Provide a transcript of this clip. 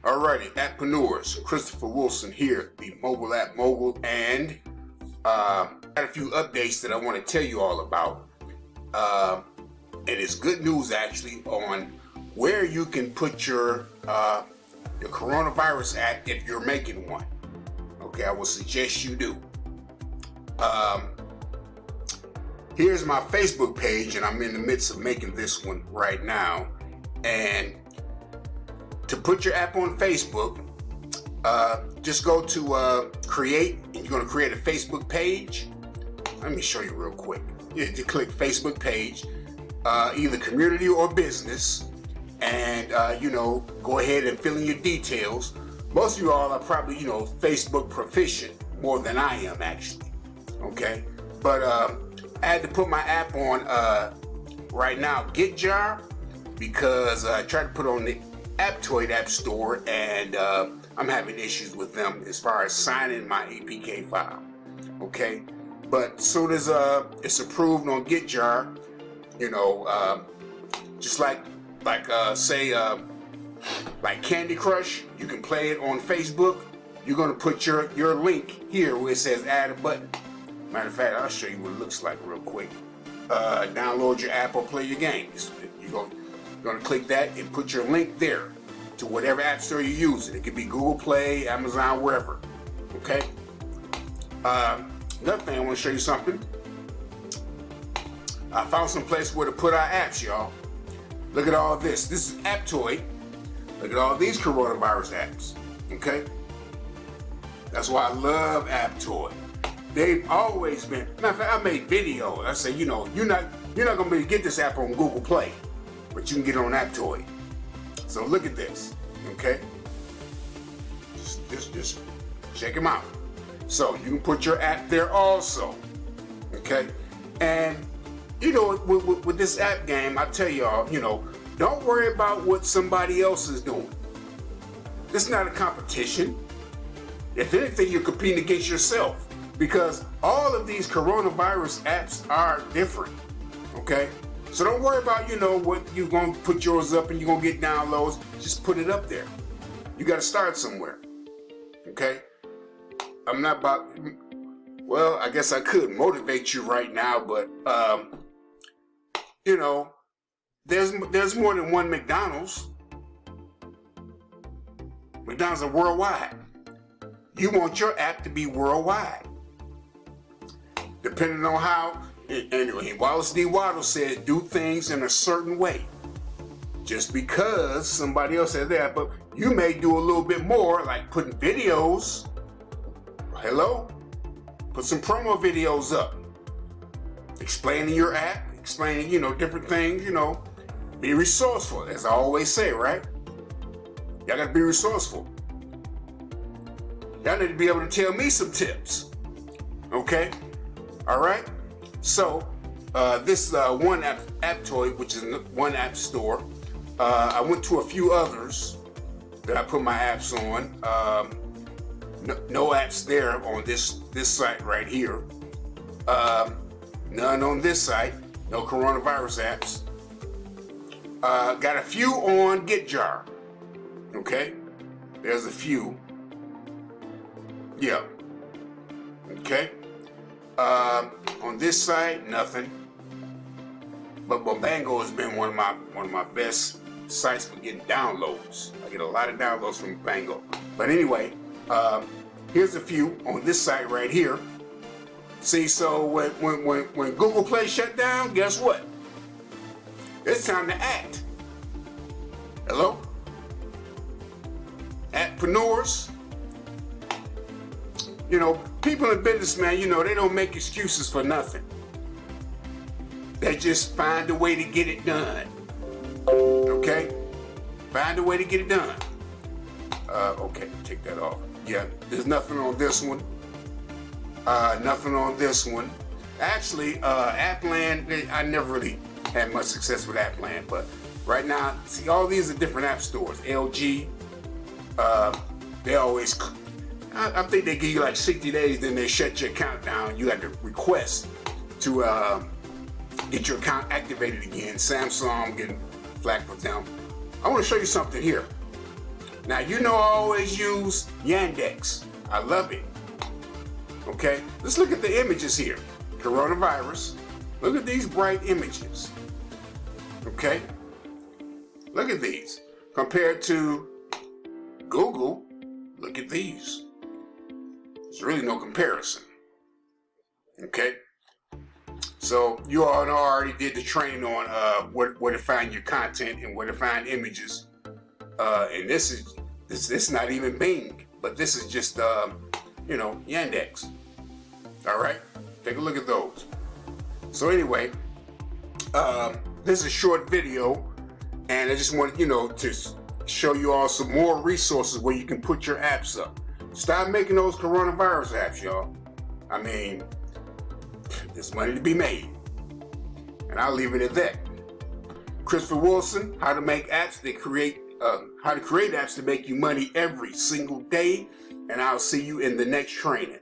Alrighty, appreneurs, Christopher Wilson here, the mobile app mogul, and got a few updates that I want to tell you all about. And it's good news actually on where you can put your coronavirus app if you're making one. Okay, I will suggest you do. Here's my Facebook page, and I'm in the midst of making this one right now. And to put your app on Facebook, just go to create, and you're going to create a Facebook page. Let me show you real quick. You click Facebook page, either community or business, and go ahead and fill in your details. Most of you all are probably Facebook proficient more than I am actually. Okay, but I had to put my app on right now 𝐾𝐧𝐝𝐫𝐽, because I tried to put on the apptoide app store, and I'm having issues with them as far as signing my APK file. Okay, but as soon as it's approved on 𝐾𝐧𝐽, just like Candy Crush, you can play it on Facebook. You're gonna put your link here where it says add a button. Matter of fact, I'll show you what it looks like real quick. Download your app or play your games. You're gonna click that and put your link there to whatever app store you're using. It could be Google Play, Amazon, wherever. Okay. Another thing, I want to show you something. I found some place where to put our apps, y'all. Look at all this. This is apptoide. Look at all these coronavirus apps. Okay. That's why I love apptoide. They've always been. Matter of fact, I made videos. I say, you're not gonna be able to get this app on Google Play, but you can get it on apptoide. So look at this, okay? Just check them out. So you can put your app there also, okay? And with this app game, I tell y'all, don't worry about what somebody else is doing. This is not a competition. If anything, you're competing against yourself, because all of these coronavirus apps are different, okay? So don't worry about, what you're going to put yours up and you're going to get downloads. Just put it up there. You got to start somewhere. Okay? I'm not about, well, I guess I could motivate you right now, but, there's more than one McDonald's. McDonald's are worldwide. You want your app to be worldwide. Depending on how. Anyway, Wallace D. Waddle said, do things in a certain way. Just because somebody else said that, but you may do a little bit more, like putting videos. Hello? Put some promo videos up. Explaining your app, explaining, different things, Be resourceful, as I always say, right? Y'all gotta be resourceful. Y'all need to be able to tell me some tips. Okay? All right? So, this one apptoide, which is one app store. I went to a few others that I put my apps on. No apps there on this site right here. None on this site. No coronavirus apps. Got a few on 𝐾𝐧𝐽. Okay? There's a few. Yeah. Okay? On this site, nothing. But Bango has been one of my best sites for getting downloads. I get a lot of downloads from Bango. But anyway, here's a few on this site right here. See, so when Google Play shut down, guess what? It's time to act. Hello? Appreneurs. People in business, man, they don't make excuses for nothing. They just find a way to get it done. Okay? Find a way to get it done. Okay, take that off. Yeah, there's nothing on this one. Nothing on this one. Actually, Appland, I never really had much success with Appland, but right now, see, all these are different app stores. LG, they always, I think they give you like 60 days, then they shut your account down. You have to request to get your account activated again. Samsung getting flack for them. I want to show you something here. Now, you know I always use Yandex. I love it. Okay, let's look at the images here. Coronavirus. Look at these bright images. Okay, look at these. Compared to Google, look at these. There's really no comparison. Okay, so you all know I already did the training on where to find your content and where to find images. And this is not even Bing, but this is just you know, Yandex. All right, take a look at those. So anyway, this is a short video, and I just wanted, you know, to show you all some more resources where you can put your apps up. Stop making those coronavirus apps, y'all. I mean, there's money to be made, and I'll leave it at that. Christopher Wilson, how to make apps that create, how to create apps to make you money every single day, and I'll see you in the next training.